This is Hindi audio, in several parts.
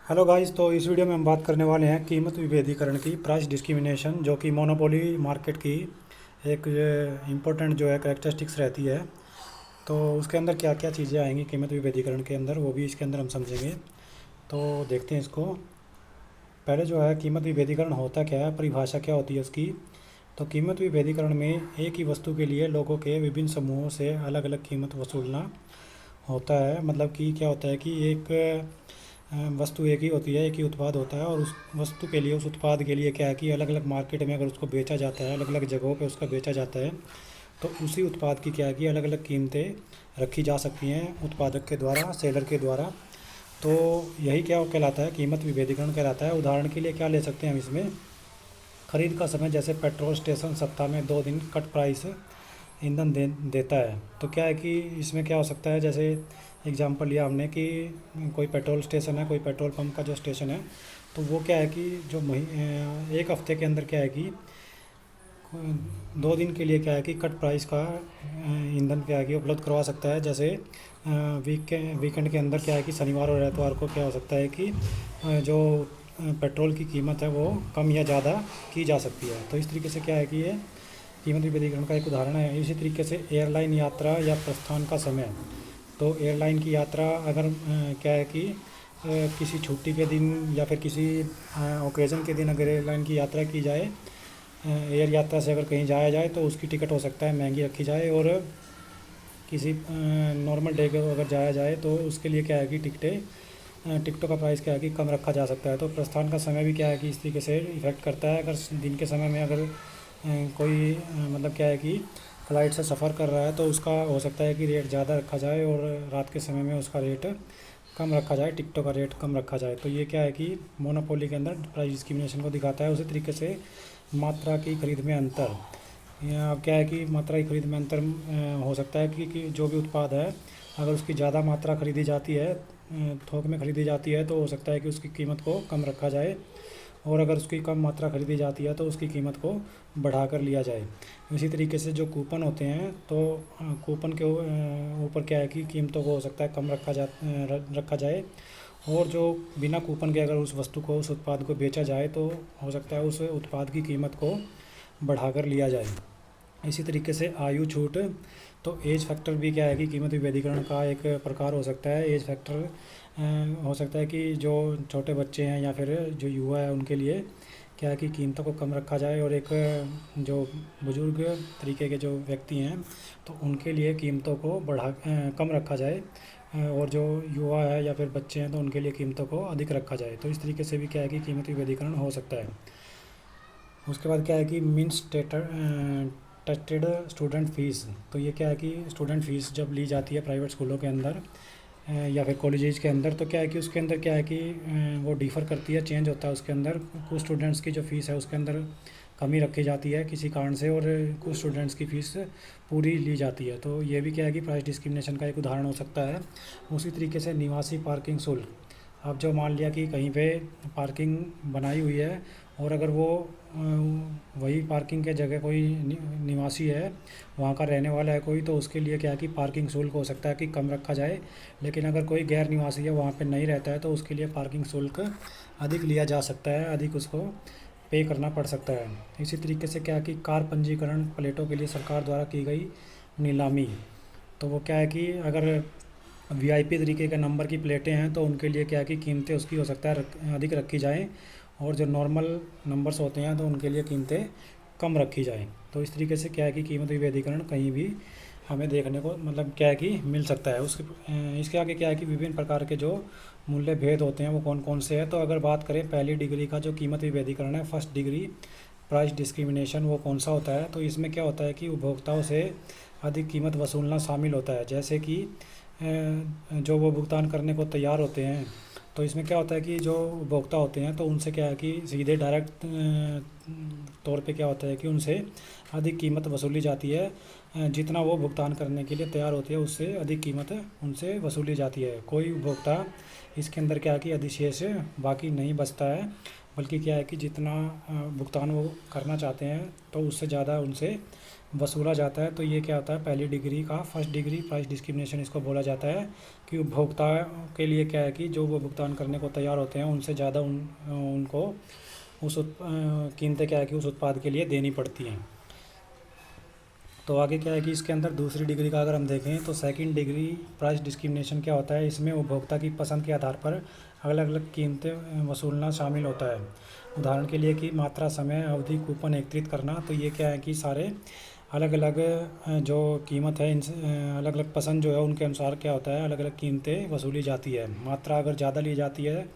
Hello guys. तो इस वीडियो में हम बात करने वाले हैं कीमत विभेदीकरण की, प्राइस डिस्क्रिमिनेशन, जो कि मोनोपोली मार्केट की एक इम्पोर्टेंट जो है करेक्टरिस्टिक्स रहती है। तो उसके अंदर क्या क्या चीज़ें आएंगी कीमत विभेदीकरण के अंदर, वो भी इसके अंदर हम समझेंगे। तो देखते हैं इसको। पहले जो है कीमत विभेदीकरण होता क्या है, परिभाषा क्या होती है उसकी। तो कीमत विभेदीकरण में एक ही वस्तु के लिए लोगों के विभिन्न समूहों से अलग अलग कीमत वसूलना होता है। मतलब कि क्या होता है कि एक वस्तु एक ही होती है, एक ही उत्पाद होता है, और उस वस्तु के लिए, उस उत्पाद के लिए क्या है कि अलग अलग मार्केट में अगर उसको बेचा जाता है, अलग अलग जगहों पे उसका बेचा जाता है, तो उसी उत्पाद की क्या है कि अलग अलग कीमतें रखी जा सकती हैं उत्पादक के द्वारा, सेलर के द्वारा। तो यही क्या कहलाता है, कीमत विभेदीकरण कहलाता है। उदाहरण के लिए क्या ले सकते हैं हम इसमें, खरीद का समय, जैसे पेट्रोल स्टेशन सप्ताह में 2 दिन कट प्राइस ईंधन देता है। तो क्या है कि इसमें क्या हो सकता है, जैसे एग्जांपल लिया हमने कि कोई पेट्रोल स्टेशन है, कोई पेट्रोल पंप का जो स्टेशन है, तो वो क्या है कि जो एक हफ्ते के अंदर क्या है कि 2 दिन के लिए क्या है कि कट प्राइस का ईंधन क्या है कि उपलब्ध करवा सकता है। जैसे वीकेंड के अंदर क्या है कि शनिवार और एतवार को क्या हो सकता है कि जो पेट्रोल की कीमत है वो कम या ज़्यादा की जा सकती है। तो इस तरीके से क्या है कि ये कीमत विभेदीकरण का एक उदाहरण है। इसी तरीके से एयरलाइन यात्रा या प्रस्थान का समय। तो एयरलाइन की यात्रा अगर क्या है कि किसी छुट्टी के दिन या फिर किसी ओकेज़न के दिन अगर एयरलाइन की यात्रा की जाए, एयर यात्रा से अगर कहीं जाया जाए, तो उसकी टिकट हो सकता है महंगी रखी जाए, और किसी नॉर्मल डे को अगर जाया जाए तो उसके लिए क्या है कि टिकटों का प्राइस क्या है कि कम रखा जा सकता है। तो प्रस्थान का समय भी क्या है कि इस तरीके से इफ़ेक्ट करता है। अगर दिन के समय में अगर कोई मतलब क्या है कि फ़्लाइट से सफ़र कर रहा है, तो उसका हो सकता है कि रेट ज़्यादा रखा जाए, और रात के समय में उसका रेट कम रखा जाए, टिकटों का रेट कम रखा जाए। तो ये क्या है कि मोनोपोली के अंदर प्राइस डिस्क्रिमिनेशन को दिखाता है। उसी तरीके से मात्रा की खरीद में अंतर, या अब क्या है कि मात्रा की खरीद में अंतर हो सकता है कि जो भी उत्पाद है, अगर उसकी ज़्यादा मात्रा खरीदी जाती है, थोक में खरीदी जाती है, तो हो सकता है कि उसकी कीमत को कम रखा जाए, और अगर उसकी कम मात्रा खरीदी जाती है तो उसकी कीमत को बढ़ा कर लिया जाए। इसी तरीके से जो कूपन होते हैं, तो कूपन के ऊपर क्या है कि कीमतों को हो सकता है कम रखा जाए, और जो बिना कूपन के अगर उस वस्तु को, उस उत्पाद को बेचा जाए, तो हो सकता है उस उत्पाद की कीमत को बढ़ा कर लिया जाए। इसी तरीके से आयु छूट। तो एज फैक्टर भी क्या है कि कीमत विभेदीकरण का एक प्रकार हो सकता है। एज फैक्टर हो सकता है कि जो छोटे बच्चे हैं या फिर जो युवा है, उनके लिए क्या है कि कीमतों को कम रखा जाए, और एक जो बुजुर्ग तरीके के जो व्यक्ति हैं, तो उनके लिए कीमतों को कम रखा जाए, और जो युवा है या फिर बच्चे हैं, तो उनके लिए कीमतों को अधिक रखा जाए। तो इस तरीके से भी क्या है कि कीमत विभेदीकरण हो सकता है। उसके बाद क्या है कि मीन्स टेस्टेड स्टूडेंट फ़ीस। तो ये क्या है कि स्टूडेंट फ़ीस जब ली जाती है प्राइवेट स्कूलों के अंदर या फिर कॉलेजेस के अंदर, तो क्या है कि उसके अंदर क्या है कि वो डिफ़र करती है, चेंज होता है उसके अंदर। कुछ स्टूडेंट्स की जो फ़ीस है उसके अंदर कमी रखी जाती है किसी कारण से, और कुछ स्टूडेंट्स की फ़ीस पूरी ली जाती है। तो ये भी क्या है कि प्राइस डिस्क्रिमिनेशन का एक उदाहरण हो सकता है। उसी तरीके से निवासी पार्किंग शुल्क। अब जो मान लिया कि कहीं पे पार्किंग बनाई हुई है, और अगर वो वही पार्किंग के जगह कोई निवासी है, वहाँ का रहने वाला है कोई, तो उसके लिए क्या है कि पार्किंग शुल्क हो सकता है कि कम रखा जाए। लेकिन अगर कोई गैर निवासी है, वहाँ पे नहीं रहता है, तो उसके लिए पार्किंग शुल्क अधिक लिया जा सकता है, अधिक उसको पे करना पड़ सकता है। इसी तरीके से क्या है कि कार पंजीकरण प्लेटों के लिए सरकार द्वारा की गई नीलामी। तो वो क्या है कि अगर वीआईपी तरीके के नंबर की प्लेटें हैं, तो उनके लिए क्या है कि कीमतें उसकी हो सकता है अधिक रखी जाएं, और जो नॉर्मल नंबर्स होते हैं, तो उनके लिए कीमतें कम रखी जाएं। तो इस तरीके से क्या है कि कीमत विभेदीकरण कहीं भी हमें देखने को मतलब क्या है कि मिल सकता है। इसके आगे क्या है कि विभिन्न प्रकार के जो मूल्य भेद होते हैं वो कौन कौन से हैं। तो अगर बात करें पहली डिग्री का जो कीमत विभेदीकरण है, फर्स्ट डिग्री प्राइस डिस्क्रिमिनेशन, वो कौन सा होता है। तो इसमें क्या होता है कि उपभोक्ताओं से अधिक कीमत वसूलना शामिल होता है। जैसे कि जो वो भुगतान करने को तैयार होते हैं, तो इसमें क्या होता है कि जो उपभोक्ता होते हैं, तो उनसे क्या है कि सीधे डायरेक्ट तौर पे क्या होता है कि उनसे अधिक कीमत वसूली जाती है। जितना वो भुगतान करने के लिए तैयार होती है, उससे अधिक कीमत उनसे वसूली जाती है। कोई उपभोक्ता इसके अंदर क्या है कि अधिशेष बाकी नहीं बचता है, बल्कि क्या है कि जितना भुगतान वो करना चाहते हैं तो उससे ज़्यादा उनसे वसूला जाता है। तो ये क्या होता है, पहली डिग्री का फर्स्ट डिग्री प्राइस डिस्क्रिमिनेशन इसको बोला जाता है कि उपभोक्ता के लिए क्या है कि जो वो भुगतान करने को तैयार होते हैं उनसे ज़्यादा उनको उस कीमतें क्या है कि उस उत्पाद के लिए देनी पड़ती हैं। तो आगे क्या है कि इसके अंदर दूसरी डिग्री का अगर हम देखें तो सेकंड डिग्री प्राइस डिस्क्रिमिनेशन क्या होता है, इसमें उपभोक्ता की पसंद के आधार पर अलग अलग कीमतें वसूलना शामिल होता है। उदाहरण के लिए कि मात्रा, समय, अवधि, कूपन एकत्रित करना। तो ये क्या है कि सारे अलग अलग जो कीमत है, इन अलग अलग पसंद जो है उनके अनुसार क्या होता है, अलग अलग कीमतें वसूली जाती है। मात्रा अगर ज़्यादा ली जाती है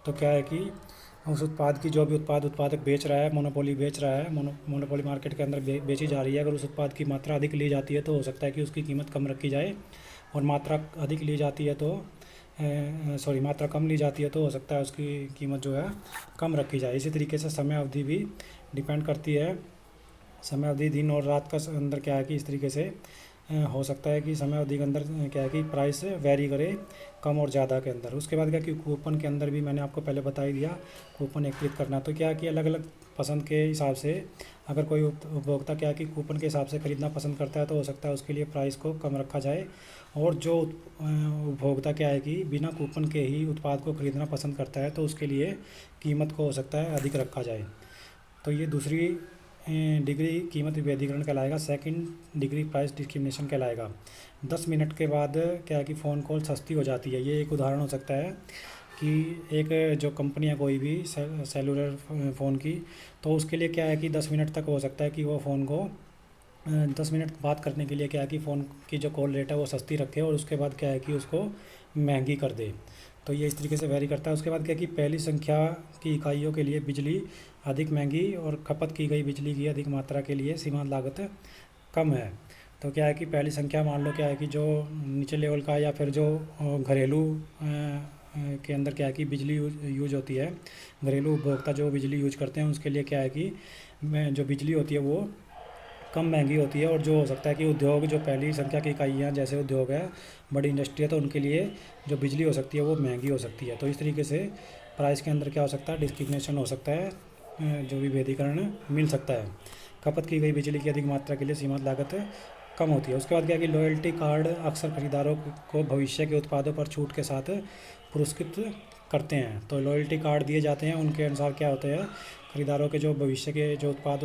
तो क्या है कि उस उत्पाद की, जो भी उत्पादक बेच रहा है, मोनोपोली बेच रहा है, मोनोपोली मार्केट के अंदर बेची जा रही है, अगर उस उत्पाद की मात्रा अधिक ली जाती है तो हो सकता है कि उसकी कीमत कम रखी जाए, और मात्रा अधिक ली जाती है तो मात्रा कम ली जाती है तो हो सकता है उसकी कीमत जो है कम रखी जाए। इसी तरीके से समय अवधि भी डिपेंड करती है। समय अवधि दिन और रात का अंदर क्या है कि इस तरीके से हो सकता है कि समय अवधि के अंदर क्या है कि प्राइस वेरी करे कम और ज़्यादा के अंदर। उसके बाद क्या कि कूपन के अंदर भी मैंने आपको पहले बता ही दिया, कूपन एकत्रित करना। तो क्या है कि अलग अलग पसंद के हिसाब से अगर कोई उपभोक्ता क्या है कि कूपन के हिसाब से ख़रीदना पसंद करता है तो हो सकता है उसके लिए प्राइस को कम रखा जाए, और जो उपभोक्ता क्या है कि बिना कूपन के ही उत्पाद को ख़रीदना पसंद करता है तो उसके लिए कीमत को हो सकता है अधिक रखा जाए। तो ये दूसरी डिग्री कीमत विभेदीकरण कहलाएगा, सेकंड डिग्री प्राइस डिस्क्रिमिनेशन कहलाएगा। 10 मिनट के बाद क्या है कि फ़ोन कॉल सस्ती हो जाती है। ये एक उदाहरण हो सकता है कि एक जो कंपनी है कोई भी सेलुलर फ़ोन की, तो उसके लिए क्या है कि 10 मिनट तक हो सकता है कि वो फ़ोन को 10 मिनट बात करने के लिए क्या है कि फ़ोन की जो कॉल रेट है वो सस्ती रखे, और उसके बाद क्या है कि उसको महंगी कर दे। तो ये इस तरीके से वेरी करता है। उसके बाद क्या है कि पहली संख्या की इकाइयों के लिए बिजली अधिक महंगी और खपत की गई बिजली की अधिक मात्रा के लिए सीमांत लागत कम है। तो क्या है कि पहली संख्या मान लो क्या है कि जो नीचे लेवल का या फिर जो घरेलू के अंदर क्या है कि बिजली यूज होती है, घरेलू उपभोक्ता जो बिजली यूज करते हैं उसके लिए क्या है कि जो बिजली होती है वो कम महंगी होती है। और जो हो सकता है कि उद्योग जो पहली संख्या की इकाइयाँ जैसे उद्योग है, बड़ी इंडस्ट्री है, तो उनके लिए जो बिजली हो सकती है वो महंगी हो सकती है। तो इस तरीके से प्राइस के अंदर क्या हो सकता है, डिस्क्रिमिनेशन हो सकता है, जो विभेदीकरण मिल सकता है। खपत की गई बिजली की अधिक मात्रा के लिए सीमांत लागत कम होती है। उसके बाद क्या है कि लॉयल्टी कार्ड अक्सर खरीदारों को भविष्य के उत्पादों पर छूट के साथ पुरस्कृत करते हैं। तो लॉयल्टी कार्ड दिए जाते हैं, उनके अनुसार क्या होते हैं, खरीदारों के जो भविष्य के जो उत्पाद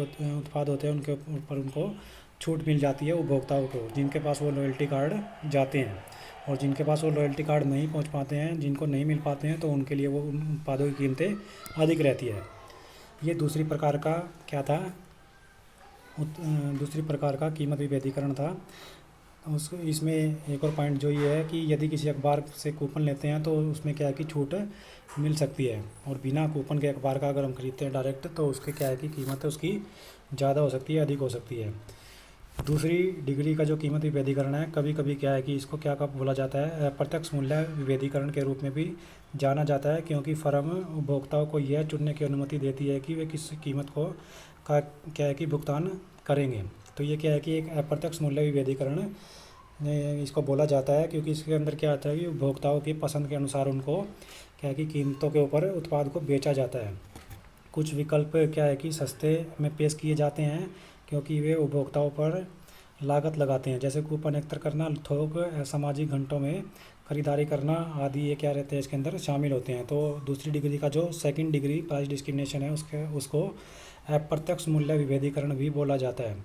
होते हैं उनके ऊपर उनको छूट मिल जाती है उपभोक्ताओं को, जिनके पास वो लॉयल्टी कार्ड जाते हैं। और जिनके पास वो लॉयल्टी कार्ड नहीं पहुंच पाते हैं, जिनको नहीं मिल पाते हैं, तो उनके लिए वो उन उत्पादों की कीमतें अधिक रहती है। ये दूसरी प्रकार का क्या था, दूसरी प्रकार का कीमत विभेदीकरण था। उस इसमें एक और पॉइंट जो ये है कि यदि किसी अखबार से कूपन लेते हैं तो उसमें क्या है कि छूट मिल सकती है, और बिना कूपन के अखबार का अगर हम खरीदते हैं डायरेक्ट तो उसके क्या है कि कीमत उसकी ज़्यादा हो सकती है, अधिक हो सकती है। दूसरी डिग्री का जो कीमत विभेदीकरण है, कभी कभी क्या है कि इसको क्या कब बोला जाता है, अप्रत्यक्ष मूल्य विभेदीकरण के रूप में भी जाना जाता है, क्योंकि फर्म उपभोक्ताओं को यह चुनने की अनुमति देती है कि वे किस कीमत को का क्या है कि भुगतान करेंगे। तो ये क्या है कि एक अप्रत्यक्ष मूल्य विभेदीकरण इसको बोला जाता है, क्योंकि इसके अंदर क्या आता है कि उपभोक्ताओं की पसंद के अनुसार उनको क्या है कि कीमतों के ऊपर उत्पाद को बेचा जाता है। कुछ विकल्प क्या है कि सस्ते में पेश किए जाते हैं, क्योंकि वे उपभोक्ताओं पर लागत लगाते हैं, जैसे कूपन एकत्र करना, थोक सामाजिक घंटों में खरीदारी करना आदि, ये क्या रहते हैं इसके अंदर शामिल होते हैं। तो दूसरी डिग्री का जो सेकंड डिग्री प्राइस डिस्क्रिमिनेशन है उसको अप्रत्यक्ष मूल्य विभेदीकरण भी बोला जाता है।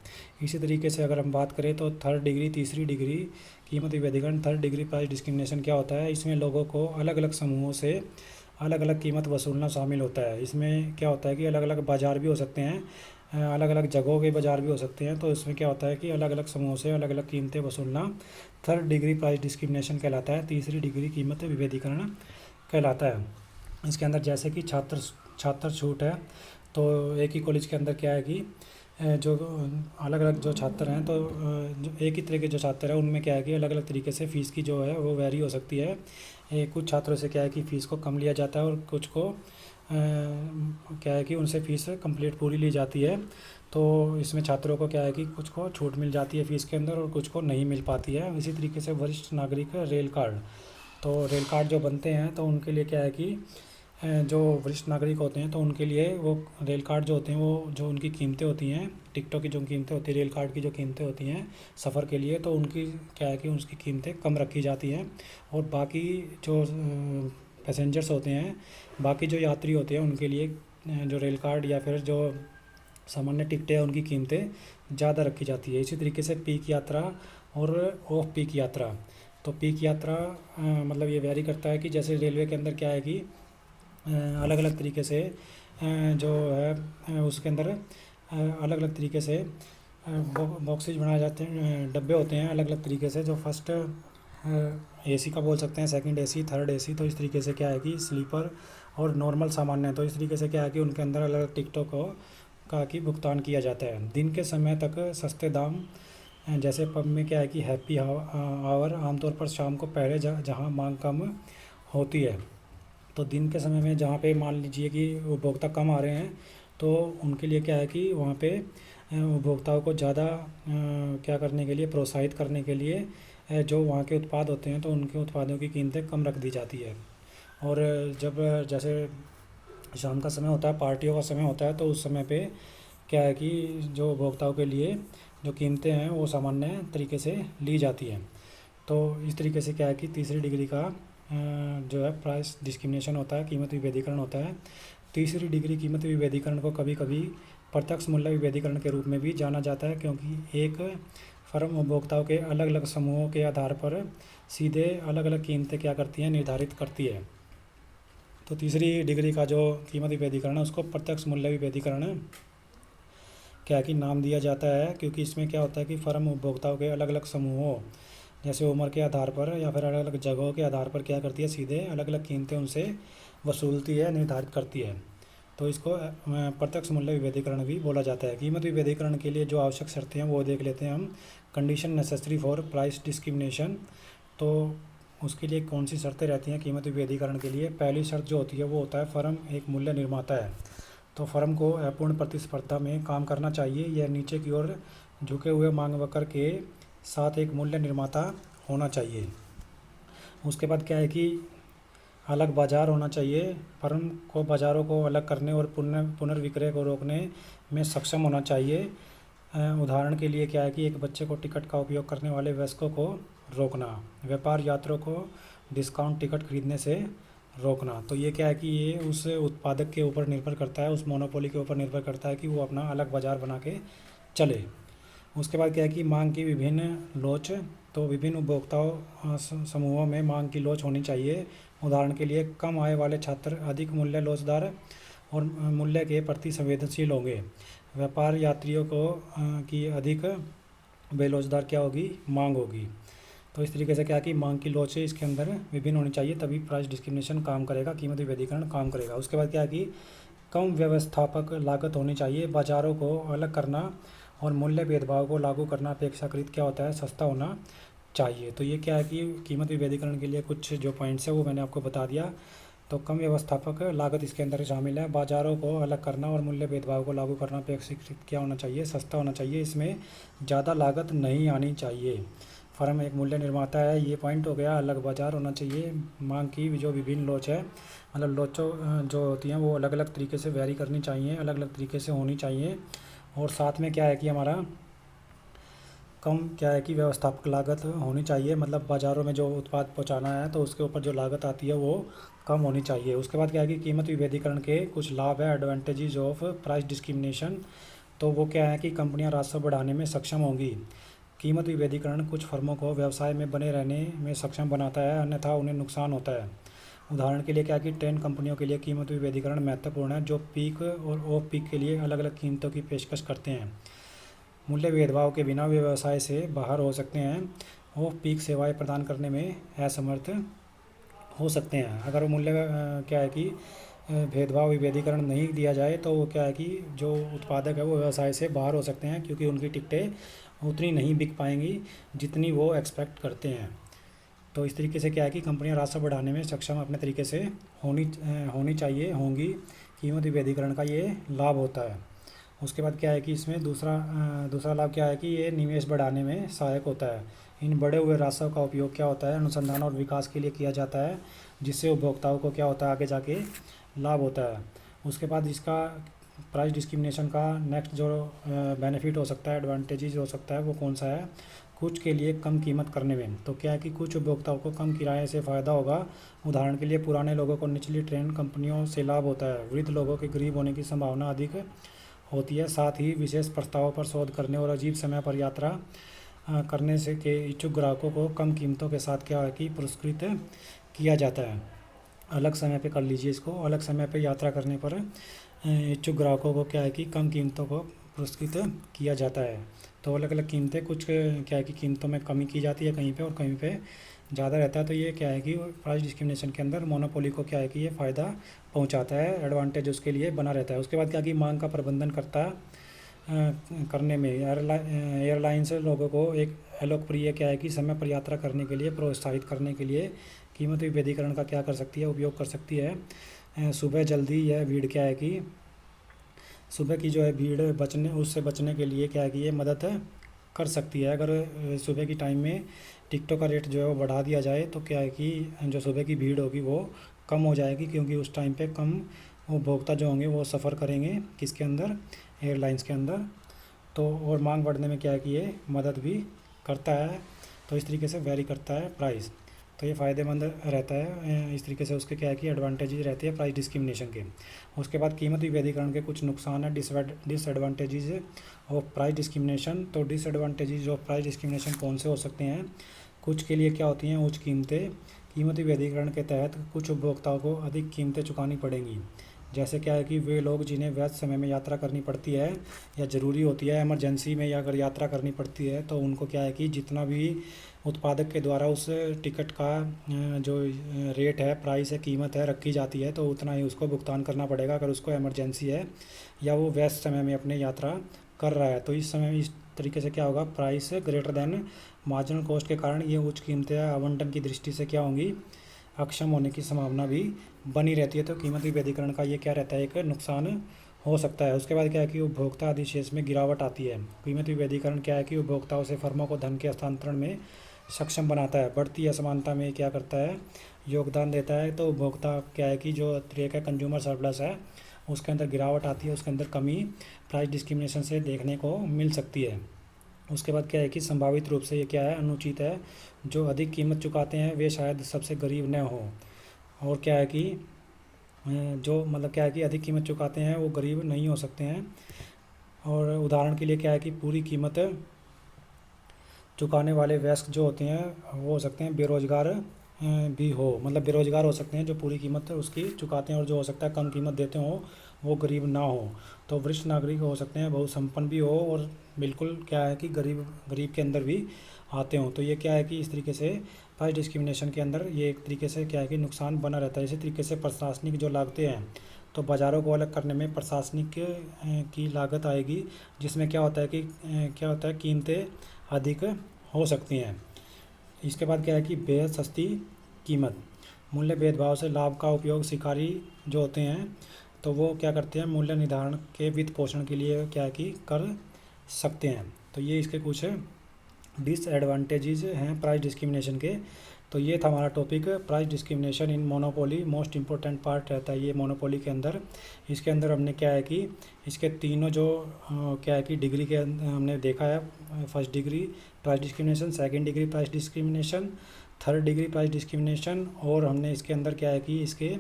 इसी तरीके से अगर हम बात करें तो थर्ड डिग्री, तीसरी डिग्री कीमत विभेदीकरण, थर्ड डिग्री प्राइस डिस्क्रिमिनेशन क्या होता है, इसमें लोगों को अलग अलग समूहों से अलग अलग कीमत वसूलना शामिल होता है। इसमें क्या होता है कि अलग अलग बाज़ार भी हो सकते हैं, अलग अलग जगहों के बाज़ार भी हो सकते हैं। तो इसमें क्या होता है कि अलग अलग समूहों से अलग अलग कीमतें वसूलना थर्ड डिग्री प्राइस डिस्क्रिमिनेशन कहलाता है, तीसरी डिग्री कीमत विभेदीकरण कहलाता है। इसके अंदर जैसे कि छात्र छूट है, तो एक ही कॉलेज के अंदर क्या है कि जो अलग अलग जो छात्र हैं, तो जो एक ही तरह के जो छात्र हैं उनमें क्या है कि अलग अलग तरीके से फ़ीस की जो है वो वेरी हो सकती है। कुछ छात्रों से क्या है कि फ़ीस को कम लिया जाता है, और कुछ को क्या है कि उनसे फ़ीस कंप्लीट पूरी ली जाती है। तो इसमें छात्रों को क्या है कि कुछ को छूट मिल जाती है फ़ीस के अंदर, और कुछ को नहीं मिल पाती है। इसी तरीके से वरिष्ठ नागरिक रेल कार्ड, तो रेल कार्ड जो बनते हैं तो उनके लिए क्या है कि जो वरिष्ठ नागरिक होते हैं तो उनके लिए वो रेल कार्ड जो होते हैं, वो जो उनकी कीमतें होती हैं, टिकटों की जो कीमतें होती हैं, रेल कार्ड की जो कीमतें होती हैं सफ़र के लिए, तो उनकी क्या है कि उसकी कीमतें कम रखी जाती हैं। और बाकी जो पैसेंजर्स होते हैं, बाकी जो यात्री होते हैं, उनके लिए जो रेल कार्ड या फिर जो सामान्य टिकटें हैं उनकी कीमतें ज़्यादा रखी जाती है। इसी तरीके से पीक यात्रा और ऑफ पीक यात्रा। तो पीक यात्रा मतलब ये वैरी करता है कि जैसे रेलवे के अंदर क्या है कि अलग अलग तरीके से जो है उसके अंदर अलग अलग तरीके से बॉक्सेज बनाए जाते हैं, डब्बे होते हैं अलग अलग तरीके से, जो फर्स्ट एसी का बोल सकते हैं, सेकंड एसी, थर्ड एसी। तो इस तरीके से क्या है कि स्लीपर और नॉर्मल सामान्य है, तो इस तरीके से क्या है कि उनके अंदर अलग अलग टिकटों को का कि भुगतान किया जाता है। दिन के समय तक सस्ते दाम, जैसे पब में क्या है कि हैप्पी आवर आमतौर पर शाम को पहले जहाँ मांग कम होती है। तो दिन के समय में जहाँ पे मान लीजिए कि उपभोक्ता कम आ रहे हैं, तो उनके लिए क्या है कि वहाँ पे उपभोक्ताओं को ज़्यादा क्या करने के लिए, प्रोत्साहित करने के लिए जो वहाँ के उत्पाद होते हैं तो उनके उत्पादों की कीमतें कम रख दी जाती है। और जब जैसे शाम का समय होता है, पार्टियों का समय होता है, तो उस समय पे क्या है कि जो उपभोक्ताओं के लिए जो कीमतें हैं वो सामान्य तरीके से ली जाती हैं। तो इस तरीके से क्या है कि तीसरी डिग्री का जो है प्राइस डिस्क्रिमिनेशन होता है, कीमत विभेदीकरण होता है। तीसरी डिग्री कीमत विभेदीकरण को कभी कभी प्रत्यक्ष मूल्य विभेदीकरण के रूप में भी जाना जाता है, क्योंकि एक फर्म उपभोक्ताओं के अलग अलग समूहों के आधार पर सीधे अलग अलग कीमतें क्या करती हैं, निर्धारित करती है। तो तीसरी डिग्री का जो कीमत विभेदीकरण है उसको प्रत्यक्ष मूल्य विभेदीकरण क्या कि नाम दिया जाता है, क्योंकि इसमें क्या होता है कि फर्म उपभोक्ताओं के अलग अलग समूहों, जैसे उम्र के आधार पर या फिर अलग अलग जगहों के आधार पर क्या करती है, सीधे अलग अलग कीमतें उनसे वसूलती है, निर्धारित करती है। तो इसको प्रत्यक्ष मूल्य विभेदीकरण भी बोला जाता है। कीमत विभेदीकरण के लिए जो आवश्यक शर्तें हैं वो देख लेते हैं हम। Condition necessary for price discrimination, तो उसके लिए कौन सी शर्तें रहती हैं कीमत विभेदीकरण के लिए। पहली शर्त जो होती है वो होता है फर्म एक मूल्य निर्माता है, तो फर्म को अपूर्ण प्रतिस्पर्धा में काम करना चाहिए। यह नीचे की ओर झुके हुए मांग वक्र के साथ एक मूल्य निर्माता होना चाहिए। उसके बाद क्या है कि अलग बाज़ार होना चाहिए, फर्म को बाज़ारों को अलग करने और पुनर्विक्रय को रोकने में सक्षम होना चाहिए। उदाहरण के लिए क्या है कि एक बच्चे को टिकट का उपयोग करने वाले वयस्कों को रोकना, व्यापार यात्रियों को डिस्काउंट टिकट खरीदने से रोकना। तो ये क्या है कि ये उस उत्पादक के ऊपर निर्भर करता है, उस मोनोपोली के ऊपर निर्भर करता है कि वो अपना अलग बाज़ार बना के चले। उसके बाद क्या है कि मांग की विभिन्न लोच, तो विभिन्न उपभोक्ताओं समूहों में मांग की लोच होनी चाहिए। उदाहरण के लिए कम आय वाले छात्र अधिक मूल्य लोचदार और मूल्य के प्रति संवेदनशील होंगे। व्यापार यात्रियों को की अधिक बेलोचदार क्या होगी, मांग होगी। तो इस तरीके से क्या कि मांग की लोच इसके अंदर विभिन्न होनी चाहिए, तभी प्राइस डिस्क्रिमिनेशन काम करेगा, कीमत विभेदीकरण काम करेगा। उसके बाद क्या है कि कम व्यवस्थापक लागत होनी चाहिए। बाज़ारों को अलग करना और मूल्य भेदभाव को लागू करना अपेक्षाकृत क्या होता है, सस्ता होना चाहिए। तो ये क्या है कि कीमत विभेदीकरण के लिए कुछ जो पॉइंट्स है वो मैंने आपको बता दिया। तो कम व्यवस्थापक लागत इसके अंदर शामिल है। बाज़ारों को अलग करना और मूल्य भेदभाव को लागू करना अपेक्षाकृत क्या होना चाहिए, सस्ता होना चाहिए। इसमें ज़्यादा लागत नहीं आनी चाहिए। फर्म एक मूल्य निर्माता है, ये पॉइंट हो गया। अलग बाज़ार होना चाहिए। मांग की जो विभिन्न लोच है, मतलब लोचों जो होती हैं वो अलग अलग तरीके से वेरी करनी चाहिए, अलग अलग तरीके से होनी चाहिए। और साथ में क्या है कि हमारा कम क्या है कि व्यवस्थापक लागत होनी चाहिए, मतलब बाज़ारों में जो उत्पाद पहुंचाना है तो उसके ऊपर जो लागत आती है वो कम होनी चाहिए। उसके बाद क्या है कि कीमत विभेदीकरण के कुछ लाभ है, एडवांटेजेस ऑफ प्राइस डिस्क्रिमिनेशन। तो वो क्या है कि कंपनियां राजस्व बढ़ाने में सक्षम होंगी। कीमत विभेदीकरण कुछ फर्मों को व्यवसाय में बने रहने में सक्षम बनाता है, अन्यथा उन्हें नुकसान होता है। उदाहरण के लिए क्या है कि ट्रेन कंपनियों के लिए कीमत विभेदीकरण महत्वपूर्ण है, जो पीक और ऑफ पीक के लिए अलग अलग कीमतों की पेशकश करते हैं। मूल्य भेदभाव के बिना वे व्यवसाय से बाहर हो सकते हैं, ऑफ पीक सेवाएं प्रदान करने में असमर्थ हो सकते हैं। अगर वो मूल्य क्या है कि भेदभाव विभेदीकरण नहीं दिया जाए तो वो क्या है कि जो उत्पादक है वो व्यवसाय से बाहर हो सकते हैं, क्योंकि उनकी टिकटें उतनी नहीं बिक पाएंगी जितनी वो एक्सपेक्ट करते हैं। तो इस तरीके से क्या है कि कंपनियां राजस्व बढ़ाने में सक्षम अपने तरीके से होनी चाहिए, होंगी। कीमत विभेदीकरण का ये लाभ होता है। उसके बाद क्या है कि इसमें दूसरा लाभ क्या है कि ये निवेश बढ़ाने में सहायक होता है। इन बढ़े हुए राशों का उपयोग क्या होता है, अनुसंधान और विकास के लिए किया जाता है, जिससे उपभोक्ताओं को क्या होता है, आगे जाके लाभ होता है। उसके बाद इसका प्राइस डिस्क्रिमिनेशन का नेक्स्ट जो बेनिफिट हो सकता है, एडवांटेजेस हो सकता है, वो कौन सा है, कुछ के लिए कम कीमत करने में। तो क्या है कि कुछ उपभोक्ताओं को कम किराए से फ़ायदा होगा। उदाहरण के लिए पुराने लोगों को निचली ट्रेन कंपनियों से लाभ होता है। वृद्ध लोगों के गरीब होने की संभावना अधिक होती है। साथ ही विशेष प्रस्तावों पर शोध करने और अजीब समय पर यात्रा करने से के इच्छुक ग्राहकों को कम कीमतों के साथ क्या है कि पुरस्कृत किया जाता है। अलग समय पे कर लीजिए इसको, अलग समय पे यात्रा करने पर इच्छुक ग्राहकों को क्या है कि कम कीमतों को पुरस्कृत किया जाता है। तो अलग अलग कीमतें, कुछ क्या है कि कीमतों में कमी की जाती है कहीं पे और कहीं पे ज़्यादा रहता है। तो ये क्या है कि प्राइस डिस्क्रिमिनेशन के अंदर मोनोपोली को क्या है कि ये फ़ायदा पहुंचाता है, एडवांटेज उसके लिए बना रहता है। उसके बाद क्या कि मांग का प्रबंधन करने में एयरलाइंस लोगों को एक लोकप्रिय क्या है कि समय पर यात्रा करने के लिए प्रोत्साहित करने के लिए कीमत विभेदीकरण का क्या कर सकती है, उपयोग कर सकती है। सुबह जल्दी यह भीड़ क्या है कि सुबह की जो है भीड़ उससे बचने के लिए क्या है कि ये मदद कर सकती है। अगर सुबह की टाइम में टिकटों का रेट जो है वो बढ़ा दिया जाए तो क्या है कि जो सुबह की भीड़ होगी वो कम हो जाएगी, क्योंकि उस टाइम पे कम उपभोक्ता जो होंगे वो सफ़र करेंगे किसके अंदर, एयरलाइंस के अंदर। तो और मांग बढ़ने में क्या है कि ये मदद भी करता है। तो इस तरीके से वेरी करता है प्राइस। तो ये फ़ायदेमंद रहता है। इस तरीके से उसके क्या है कि एडवांटेजेस रहते हैं प्राइस डिस्क्रिमिनेशन के। उसके बाद कीमत विभेदीकरण के कुछ नुकसान है, डिसएडवांटेजेस ऑफ प्राइस डिस्क्रिमिनेशन। तो डिसएडवांटेजेस ऑफ प्राइस डिस्क्रिमिनेशन कौन से हो सकते हैं, कुछ के लिए क्या होती हैं, उच्च कीमतें। कीमत विभेदीकरण के तहत कुछ उपभोक्ताओं को अधिक कीमतें चुकानी पड़ेंगी। जैसे क्या है कि वे लोग जिन्हें व्यस्त समय में यात्रा करनी पड़ती है या ज़रूरी होती है, इमरजेंसी में या अगर यात्रा करनी पड़ती है, तो उनको क्या है कि जितना भी उत्पादक के द्वारा उस टिकट का जो रेट है, प्राइस है, कीमत है रखी जाती है, तो उतना ही उसको भुगतान करना पड़ेगा अगर उसको इमरजेंसी है या वो व्यस्त समय में अपने यात्रा कर रहा है। तो इस समय इस तरीके से क्या होगा, price greater than marginal cost के कारण ये उच्च कीमतें आवंटन की दृष्टि से क्या होंगी, अक्षम होने की संभावना भी बनी रहती है। तो कीमत विभेदीकरण का ये क्या रहता है, एक नुकसान हो सकता है। उसके बाद क्या है कि उपभोक्ता अधिशेष में गिरावट आती है। कीमत विभेदीकरण क्या है कि उपभोक्ताओं से फर्मों को धन के हस्तांतरण में सक्षम बनाता है, बढ़ती असमानता में क्या करता है, योगदान देता है। तो उपभोक्ता क्या है कि जो एक है कंज्यूमर सरप्लस है उसके अंदर गिरावट आती है, उसके अंदर कमी प्राइस डिस्क्रिमिनेशन से देखने को मिल सकती है। उसके बाद क्या है कि संभावित रूप से ये क्या है, अनुचित है। जो अधिक कीमत चुकाते हैं वे शायद सबसे गरीब न हो। और क्या है कि जो मतलब क्या है कि अधिक कीमत चुकाते हैं वो गरीब नहीं हो सकते हैं। और उदाहरण के लिए क्या है कि पूरी कीमत चुकाने वाले वयस्क जो होते हैं वो हो सकते हैं बेरोजगार भी हो, मतलब बेरोजगार हो सकते हैं जो पूरी कीमत उसकी चुकाते हैं, और जो हो सकता है कम कीमत देते हो वो गरीब ना हो। तो वरिष्ठ नागरिक हो सकते हैं, बहुत संपन्न भी हो, और बिल्कुल क्या है कि गरीब के अंदर भी आते हों। तो ये क्या है कि इस तरीके से प्राइस डिस्क्रिमिनेशन के अंदर ये एक तरीके से क्या है कि नुकसान बना रहता है। इसी तरीके से प्रशासनिक जो लागतें हैं, तो बाज़ारों को अलग करने में प्रशासनिक की लागत आएगी, जिसमें क्या होता है कि कीमतें अधिक हो सकती हैं। इसके बाद क्या है कि बेहद सस्ती कीमत, मूल्य भेदभाव से लाभ का उपयोग शिकारी जो होते हैं तो वो क्या करते हैं, मूल्य निर्धारण के वित्त पोषण के लिए क्या है कि कर सकते हैं। तो ये इसके कुछ डिसएडवांटेजेस हैं प्राइस डिस्क्रिमिनेशन के। तो ये था हमारा topic, price discrimination in monopoly. Most important part रहता है ये मोनोपोली के अंदर। इसके अंदर हमने क्या है कि इसके तीनों जो क्या है कि डिग्री के हमने देखा है, first degree price discrimination, second degree price discrimination, third degree price discrimination. और हमने इसके अंदर क्या है कि इसके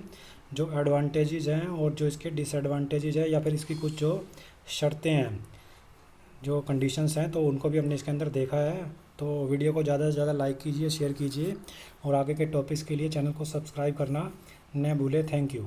जो एडवांटेजेस हैं और जो इसके डिसएडवांटेजेस हैं, या फिर इसकी कुछ जो शर्तें हैं, जो कंडीशंस हैं, तो उनको भी हमने इसके अंदर देखा है। तो वीडियो को ज़्यादा से ज़्यादा लाइक कीजिए, शेयर कीजिए, और आगे के टॉपिक्स के लिए चैनल को सब्सक्राइब करना न भूलें। Thank you.